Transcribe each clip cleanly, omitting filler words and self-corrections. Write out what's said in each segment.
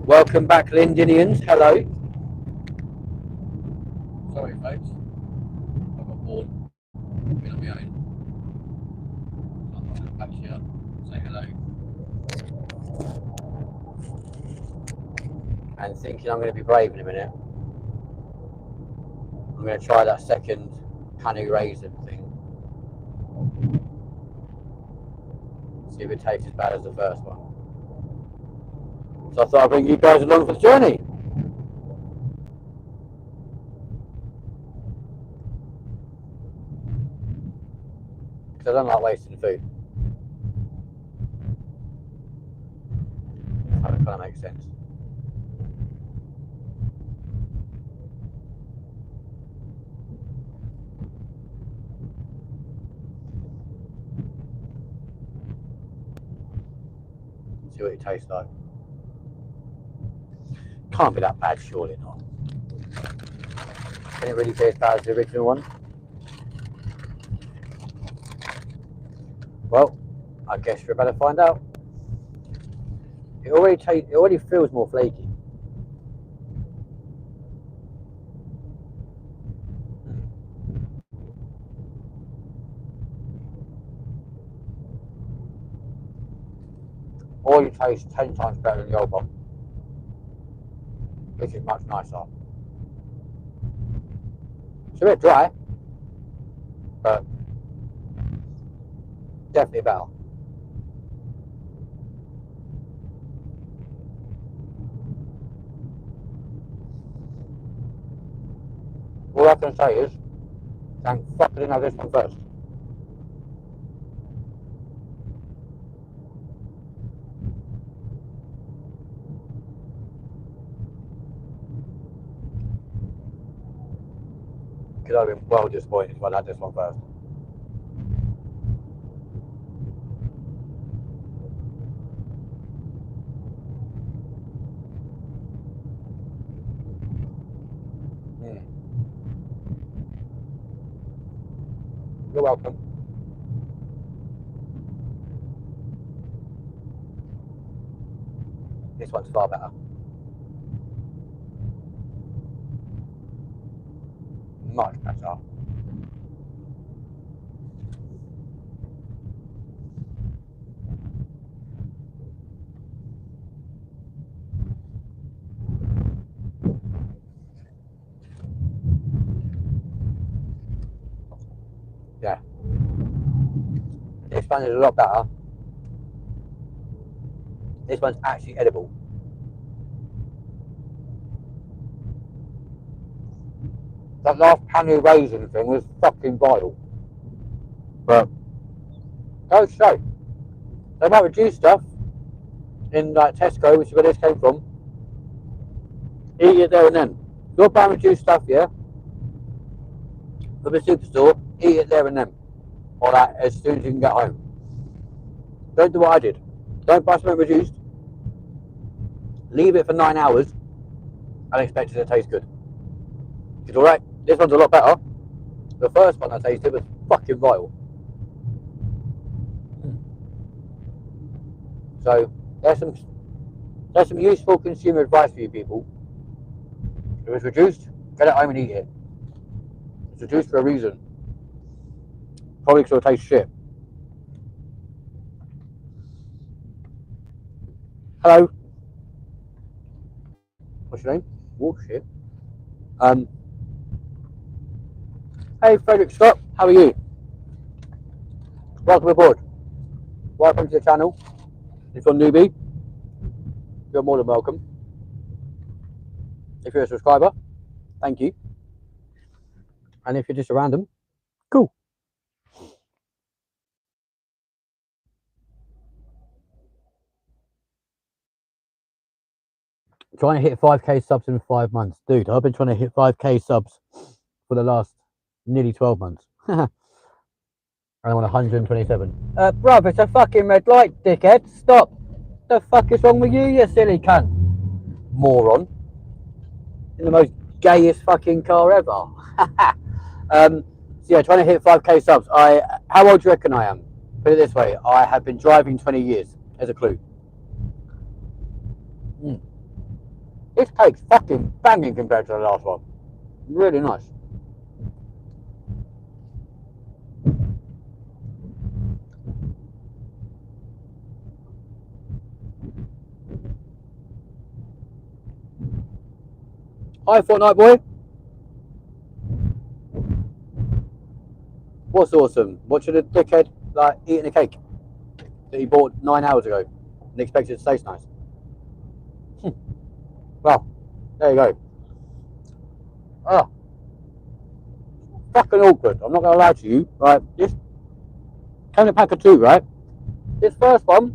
Welcome back, Lindenians. Hello. Sorry, folks. I got bored. I've been on my own. I'm going to patch you up. Say hello. And thinking I'm going to be brave in a minute. I'm going to try that second honey raisin thing. See if it tastes as bad as the first one. So I thought I'd bring you guys along for the journey. Because I don't like wasting food. So it kind of makes sense. See what it tastes like. Can't be that bad, surely not. Can it really taste as bad as the original one? Well, I guess we're about to find out. It already feels more flaky. Already tastes 10 times better than the old one. This is much nicer. It's a bit dry, but definitely better. All I can say is, thank fuck I didn't have this one first. Because I've been well disappointed if I'd had this one first. You're welcome. This one's far better. Much better. Yeah. This one is a lot better. This one's actually edible. That last honey raisin thing was fucking vile. But go show. They might reduce stuff in like Tesco, which is where this came from. Eat it there and then. If you're buying reduced stuff, yeah, from the superstore, eat it there and then. Or that as soon as you can get home. Don't do what I did. Don't buy something reduced. Leave it for 9 hours and expect it to taste good. It's alright. This one's a lot better. The first one I tasted was fucking vile. So there's some useful consumer advice for you people. If it's reduced, get it home and eat it. It's reduced for a reason. Probably because it'll taste shit. Hello. What's your name? Oh shit. Hey Frederick Scott, how are you? Welcome aboard. Welcome to the channel. If you're a newbie, you're more than welcome. If you're a subscriber, thank you. And if you're just a random, cool. Trying to hit 5k subs in 5 months. Dude, I've been trying to hit 5k subs for the last nearly 12 months. I'm on 127. Bruv, it's a fucking red light, dickhead. Stop. The fuck is wrong with you, you silly cunt? Moron. In the most gayest fucking car ever. So yeah, trying to hit 5k subs. How old do you reckon I am? Put it this way, I have been driving 20 years, as a clue. This cake's fucking banging compared to the last one. Really nice. Hi, Fortnite boy. What's awesome? Watching a dickhead like eating a cake that he bought 9 hours ago and expected it to taste nice. Well, there you go. Ah, fucking awkward. I'm not gonna lie to you. Right, this came in a pack of 2, right? This one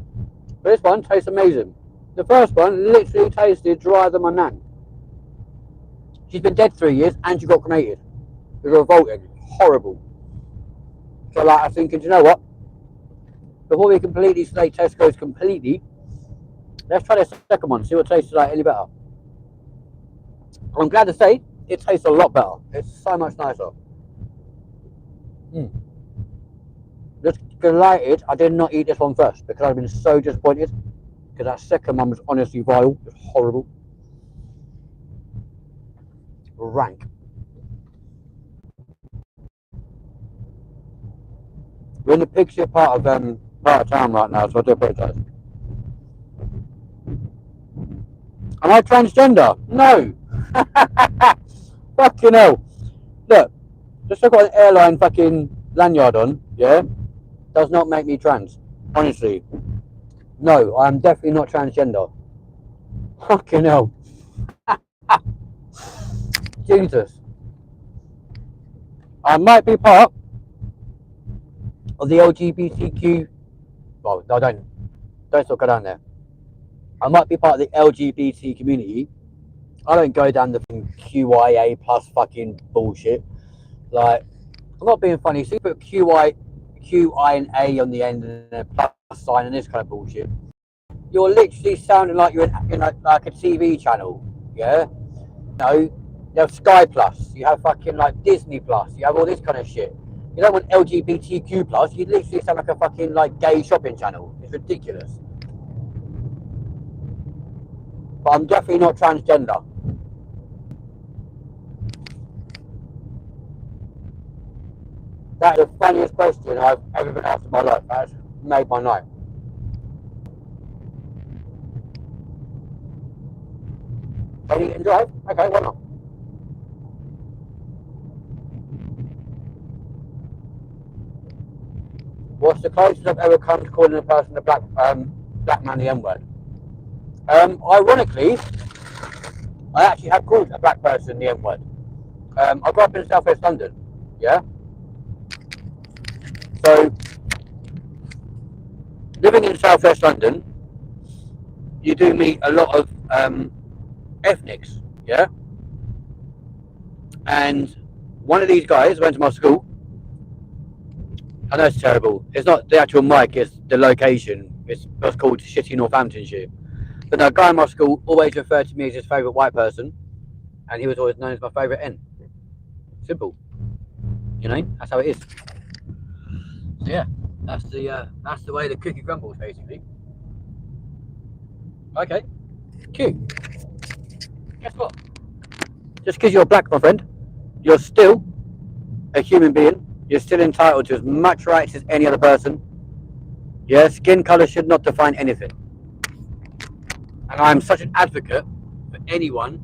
tastes amazing. The first one literally tasted drier than my nan. She's been dead 3 years and she got cremated. It was revolting. Horrible. So like, I'm thinking, do you know what? Before we completely slay Tesco's completely, let's try the second one, see what tastes like any better. I'm glad to say it tastes a lot better. It's so much nicer. Just delighted I did not eat this one first because I've been so disappointed because that second one was honestly vile. It was horrible. Rank. We're in the pig shit part of town right now, so I do apologise. Am I transgender? No. Fucking hell. Look, just I've got an airline fucking lanyard on, yeah, does not make me trans. Honestly. No, I'm definitely not transgender. Fucking hell. Jesus. I might be part of the LGBTQ. Well, no, don't still go down there. I might be part of the LGBT community. I don't go down the QIA plus fucking bullshit. Like, I'm not being funny. So you put QI and A on the end and a plus sign and this kind of bullshit. You're literally sounding like you're in like a TV channel. Yeah? No, you have Sky Plus. You have fucking like Disney Plus. You have all this kind of shit. You don't want LGBTQ plus. You literally sound like a fucking like gay shopping channel. It's ridiculous. But I'm definitely not transgender. That's the funniest question I've ever been asked in my life. That's made my night. Can you drive? Okay, why not? What's the closest I've ever come to calling a person a black man the N-word? Ironically, I actually have called a black person the N-word. I grew up in South West London, yeah? So, living in South West London, you do meet a lot of ethnics, yeah? And one of these guys went to my school. I know it's terrible. It's not the actual mic, it's the location. It's what's called shitty Northamptonshire. But the guy in my school always referred to me as his favourite white person, and he was always known as my favourite N. Simple. You know, that's how it is. So yeah, that's the way the cookie crumbles, basically. Okay. Q. Guess what? Just because you're black, my friend, you're still a human being. You're still entitled to as much rights as any other person. Yeah, skin colour should not define anything. And I'm such an advocate for anyone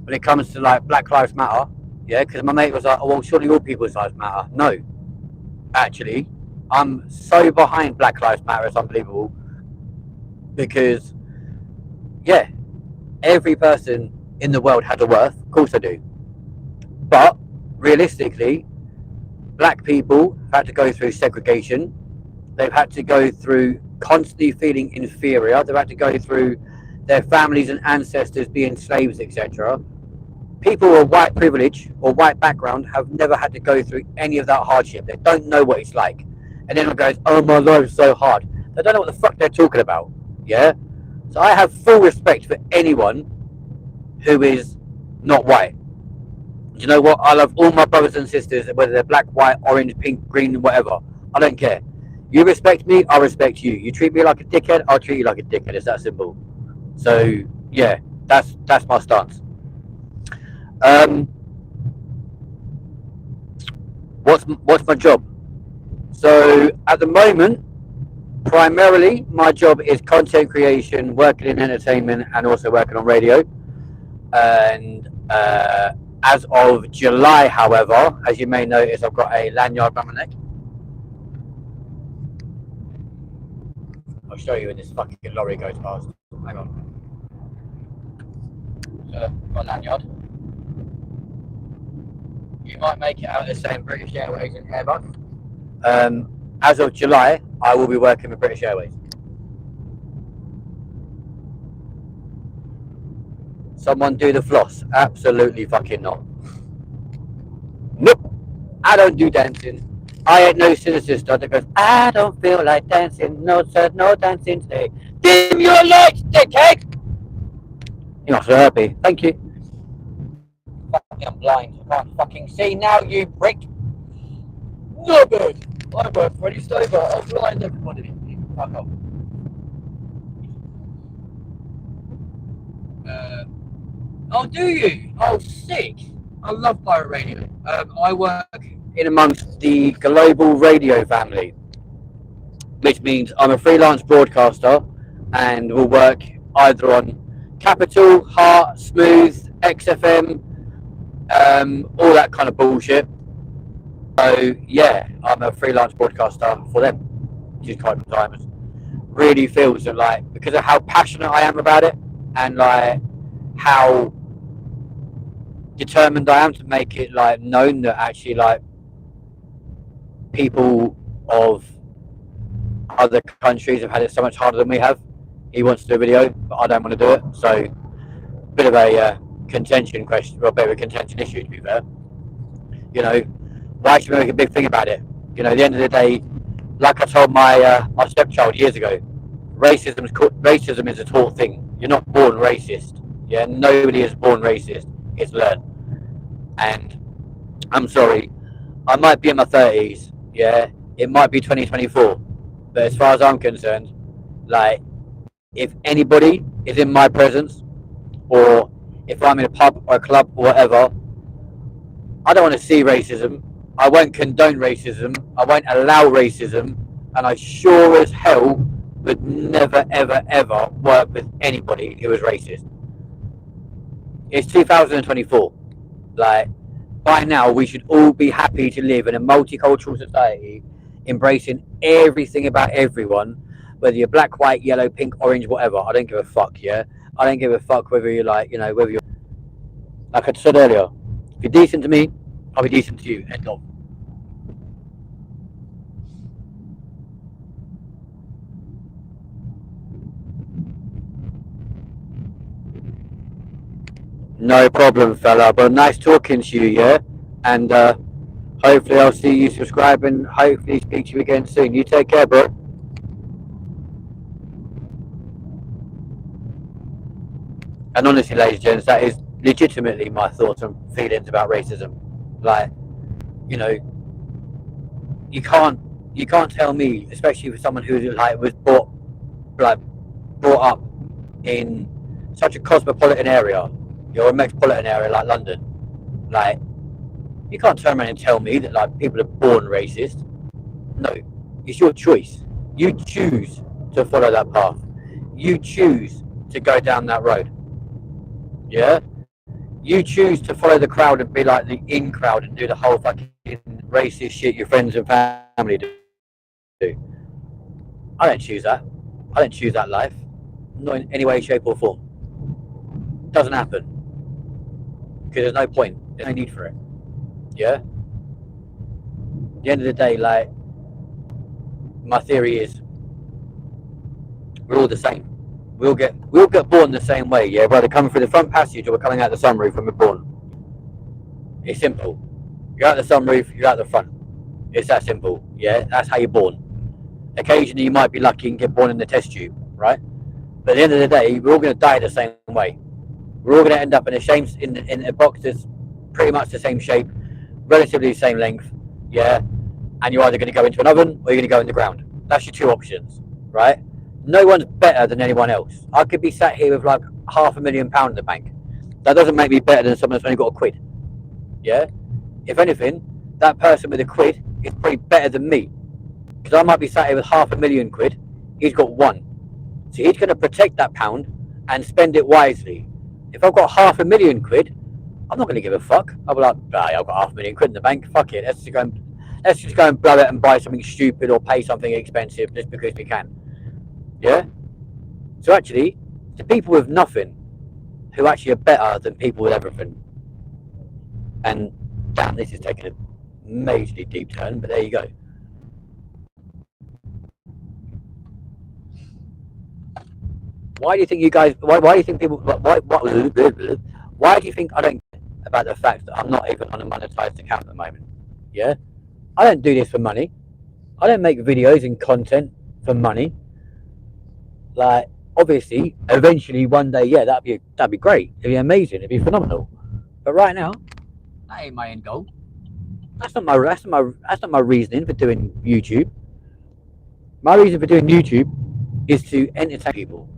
when it comes to like Black Lives Matter. Yeah, because my mate was like, oh, well, surely all people's lives matter. No, actually, I'm so behind Black Lives Matter, it's unbelievable. Because, yeah, every person in the world has a worth. Of course they do. But, realistically, black people have had to go through segregation. They've had to go through constantly feeling inferior. They've had to go through their families and ancestors being slaves, etc. People with white privilege or white background have never had to go through any of that hardship. They don't know what it's like. And then it goes, oh, my life's so hard. They don't know what the fuck they're talking about. Yeah? So I have full respect for anyone who is not white. Do you know what? I love all my brothers and sisters, whether they're black, white, orange, pink, green, whatever. I don't care. You respect me, I respect you. You treat me like a dickhead, I'll treat you like a dickhead. It's that simple. So yeah, that's my stance. What's my job? So at the moment, primarily my job is content creation, working in entertainment, and also working on radio. And as of July, however, as you may notice, I've got a lanyard around my neck. I'll show you when this fucking lorry goes past. Hang on. My lanyard. You might make it out the same British Airways and Airbus. As of July, I will be working with British Airways. Someone do the floss? Absolutely fucking not. Nope. I don't do dancing. I ain't no sinister that goes, I don't feel like dancing. No sir, no dancing today. Dim your lights, dickhead! You're not so happy. Thank you. Fucking, I'm blind. I can't fucking see now, you prick. No good. I work for any stover. I'll blind everybody. Fuck off. Oh, do you? Oh, sick. I love pirate radio. I work in amongst the global radio family, which means I'm a freelance broadcaster and will work either on Capital, Heart, Smooth, XFM, all that kind of bullshit. So yeah, I'm a freelance broadcaster for them, which is quite diamonds. Really feels that, like, because of how passionate I am about it and like how determined I am to make it like known that actually like people of other countries have had it so much harder than we have. He wants to do a video, but I don't want to do it. So bit of a contention question, or a bit of a contention issue, to be fair. You know, we actually make a big thing about it. You know, at the end of the day, like I told my my stepchild years ago, racism is a taught thing. You're not born racist. Yeah, nobody is born racist. It's learned. And I'm sorry, I might be in my 30s. Yeah, it might be 2024, but as far as I'm concerned, like, if anybody is in my presence, or if I'm in a pub or a club or whatever, I don't want to see racism. I won't condone racism. I won't allow racism. And I sure as hell would never, ever, ever work with anybody who was racist. It's 2024. Like, by now, we should all be happy to live in a multicultural society, embracing everything about everyone, whether you're black, white, yellow, pink, orange, whatever. I don't give a fuck, yeah? I don't give a fuck whether you're like, you know, whether you're, like I said earlier, if you're decent to me, I'll be decent to you. End of. No problem, fella, but nice talking to you, yeah? And hopefully I'll see you subscribe and hopefully speak to you again soon. You take care, bro. And honestly, ladies and gents, that is legitimately my thoughts and feelings about racism. Like, you know, you can't tell me, especially for someone who like was brought up in such a cosmopolitan area, or a metropolitan area like London. Like, you can't turn around and tell me that like people are born racist. No, it's your choice. You choose to follow that path. You choose to go down that road. Yeah? You choose to follow the crowd and be like the in crowd and do the whole fucking racist shit your friends and family do. I don't choose that. I don't choose that life. Not in any way, shape or form. It doesn't happen. Because there's no point. There's no need for it. Yeah? At the end of the day, like, my theory is we're all the same. We'll get born the same way, yeah? Whether coming through the front passage or we're coming out the sunroof when we're born. It's simple. You're out the sunroof, you're out the front. It's that simple, yeah? That's how you're born. Occasionally you might be lucky and get born in the test tube, right? But at the end of the day, we're all going to die the same way. We're all going to end up in a box that's pretty much the same shape, relatively the same length, yeah? And you're either going to go into an oven or you're going to go in the ground. That's your two options, right? No one's better than anyone else. I could be sat here with like £500,000 in the bank. That doesn't make me better than someone that's only got a quid. Yeah? If anything, that person with a quid is probably better than me. Because I might be sat here with £500,000. He's got one. So he's going to protect that pound and spend it wisely. If I've got £500,000, I'm not going to give a fuck. I'll be like, hey, I've got £500,000 in the bank. Fuck it. Let's just go and blow it and buy something stupid or pay something expensive just because we can. Yeah? So actually, the people with nothing who actually are better than people with everything. And damn, this is taking a majorly deep turn, but there you go. Why do you think you guys? Why do you think people? Why do you think I don't care about the fact that I'm not even on a monetized account at the moment? Yeah, I don't do this for money. I don't make videos and content for money. Like, obviously, eventually, one day, yeah, that'd be great. It'd be amazing. It'd be phenomenal. But right now, that ain't my end goal. That's not my reasoning for doing YouTube. My reason for doing YouTube is to entertain people,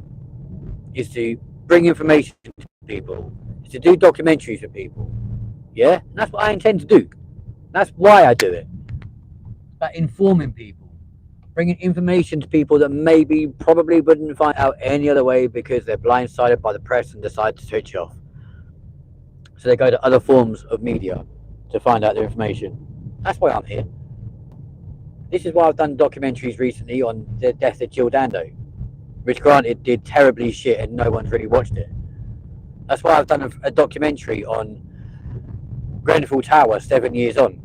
is to bring information to people, is to do documentaries for people. Yeah, and that's what I intend to do. That's why I do it. About informing people, bringing information to people that maybe probably wouldn't find out any other way because they're blindsided by the press and decide to switch off. So they go to other forms of media to find out their information. That's why I'm here. This is why I've done documentaries recently on the death of Jill Dando, which granted did terribly shit and no one's really watched it. That's why I've done a documentary on Grenfell Tower 7 years on.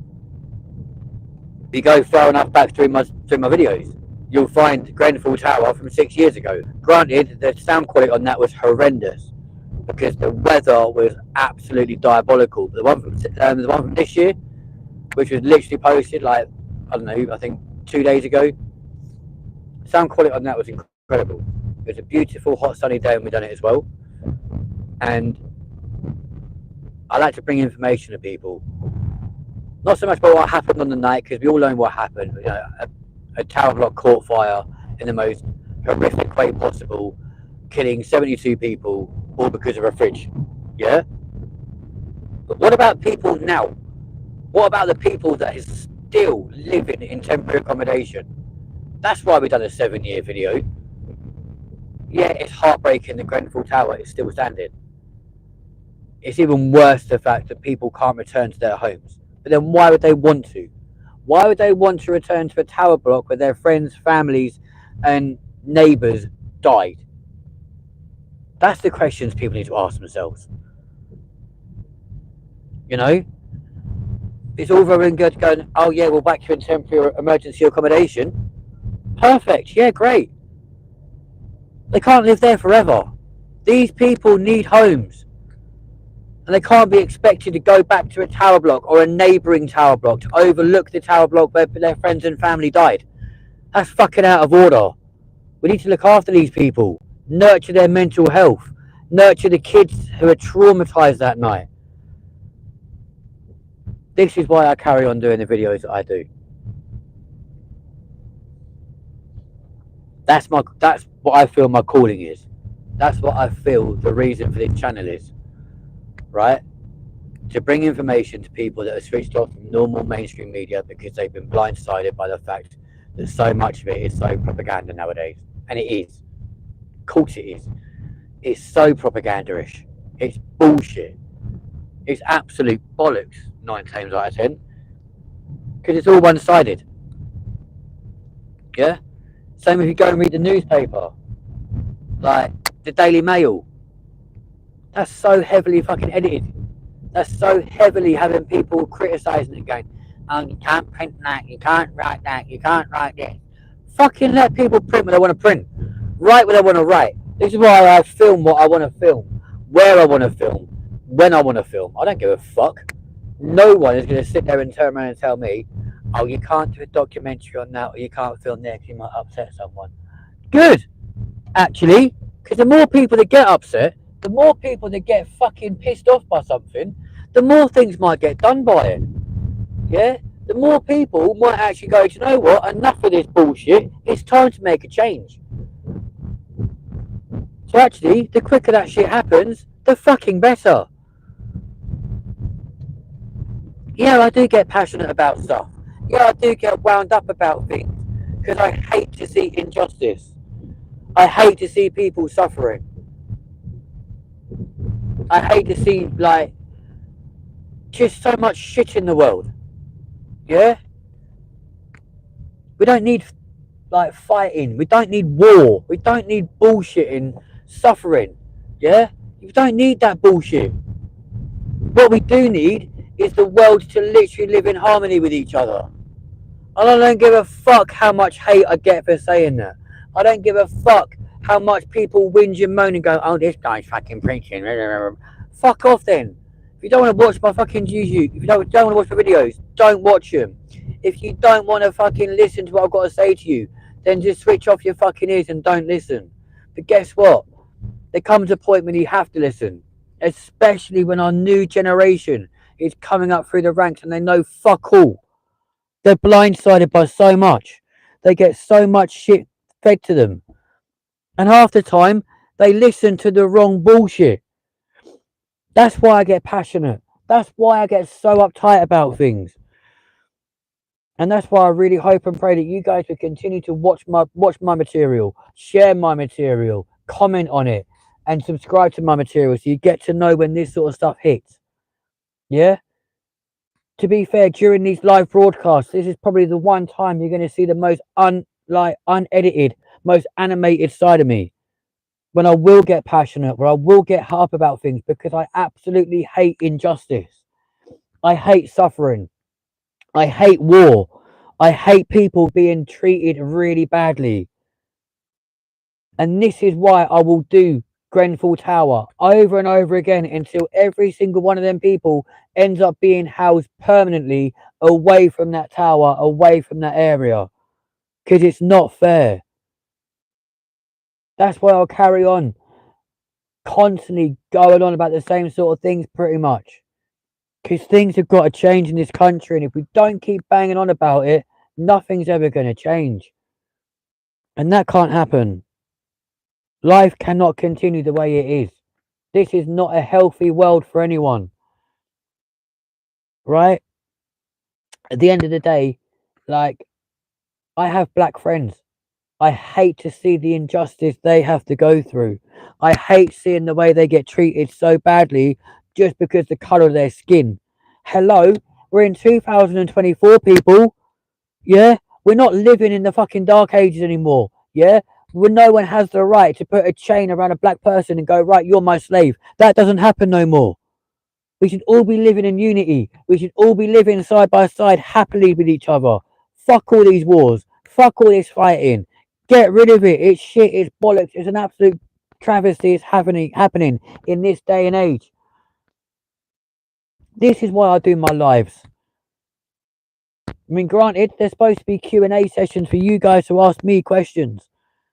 If you go far enough back through my videos, you'll find Grenfell Tower from 6 years ago. Granted, the sound quality on that was horrendous because the weather was absolutely diabolical. The one from this year, which was literally posted like, I don't know, I think 2 days ago, sound quality on that was incredible. It was a beautiful hot sunny day and we done it as well. And I like to bring information to people, not so much about what happened on the night, because we all know what happened. You know, a tower block caught fire in the most horrific way possible, killing 72 people, all because of a fridge. Yeah? But what about people now? What about the people that is still living in temporary accommodation? That's why we've done a 7-year video. Yeah, it's heartbreaking the Grenfell Tower is still standing. It's even worse the fact that people can't return to their homes. But then why would they want to? Why would they want to return to a tower block where their friends, families and neighbours died? That's the questions people need to ask themselves. You know? It's all very good going, oh yeah, we'll back you in temporary emergency accommodation. Perfect, yeah, great. They can't live there forever. These people need homes. And they can't be expected to go back to a tower block or a neighbouring tower block to overlook the tower block where their friends and family died. That's fucking out of order. We need to look after these people, nurture their mental health, nurture the kids who are traumatised that night. This is why I carry on doing the videos that I do. That's what I feel my calling is. That's what I feel the reason for this channel is. Right? To bring information to people that are switched off from normal mainstream media because they've been blindsided by the fact that so much of it is so propaganda nowadays. And it is. Of course it is. It's so propaganda-ish. It's bullshit. It's absolute bollocks 9 times out of 10. Because it's all one-sided. Yeah? Same if you go and read the newspaper. Like the Daily Mail. That's so heavily fucking edited. That's so heavily having people criticising it, going, oh, you can't print that, you can't write that, you can't write this. Fucking let people print what they want to print. Write what they want to write. This is why I film what I want to film, where I want to film, when I want to film. I don't give a fuck. No one is going to sit there and turn around and tell me, oh, you can't do a documentary on that, or you can't film there because you might upset someone. Good, actually, because the more people that get upset, the more people that get fucking pissed off by something, the more things might get done by it. Yeah? the more people might actually go, do you know what? Enough of this bullshit. It's time to make a change. So actually, the quicker that shit happens, the fucking better. Yeah, I do get passionate about stuff. Yeah, I do get wound up about things because I hate to see injustice. I hate to see people suffering. I hate to see, like, just so much shit in the world. Yeah? We don't need, like, fighting. We don't need war. We don't need bullshitting, suffering. Yeah? You don't need that bullshit. What we do need is the world to literally live in harmony with each other. And I don't give a fuck how much hate I get for saying that. I don't give a fuck how much people whinge and moan and go, oh, this guy's fucking preaching. Fuck off then. If you don't want to watch my fucking YouTube, if you don't want to watch my videos, don't watch them. If you don't want to fucking listen to what I've got to say to you, then just switch off your fucking ears and don't listen. But guess what? There comes a point when you have to listen. Especially when our new generation is coming up through the ranks and they know fuck all. They're blindsided by so much. They get so much shit fed to them. And half the time, they listen to the wrong bullshit. That's why I get passionate. That's why I get so uptight about things. And that's why I really hope and pray that you guys will continue to watch my material, share my material, comment on it, and subscribe to my material so you get to know when this sort of stuff hits. Yeah? To be fair, during these live broadcasts, this is probably the one time you're going to see the most unedited, most animated side of me. When I will get passionate, where I will get up about things because I absolutely hate injustice. I hate suffering. I hate war. I hate people being treated really badly. And this is why I will do Grenfell Tower over and over again until every single one of them people ends up being housed permanently away from that tower, away from that area. Because it's not fair. That's why I'll carry on constantly going on about the same sort of things pretty much. Because things have got to change in this country, and if we don't keep banging on about it, nothing's ever going to change. And that can't happen. Life cannot continue the way it is. This is not a healthy world for anyone. Right? At the end of the day, like, I have black friends. I hate to see the injustice they have to go through. I hate seeing the way they get treated so badly just because the colour of their skin. Hello? We're in 2024, people. Yeah? We're not living in the fucking dark ages anymore. Yeah? Where no one has the right to put a chain around a black person and go, right, you're my slave. That doesn't happen no more. We should all be living in unity. We should all be living side by side happily with each other. Fuck all these wars. Fuck all this fighting. Get rid of it. It's shit. It's bollocks. It's an absolute travesty. It's happening in this day and age. This is why I do my lives. I mean, granted, there's supposed to be Q&A sessions for you guys to ask me questions.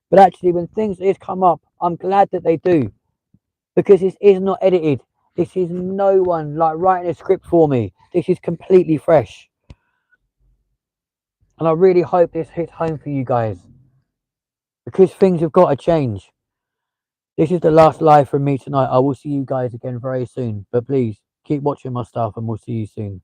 But actually, when things like this come up, I'm glad that they do. Because this is not edited. This is no one like writing a script for me. This is completely fresh. And I really hope this hits home for you guys. Because things have got to change. This is the last live from me tonight. I will see you guys again very soon. But please, keep watching my stuff and we'll see you soon.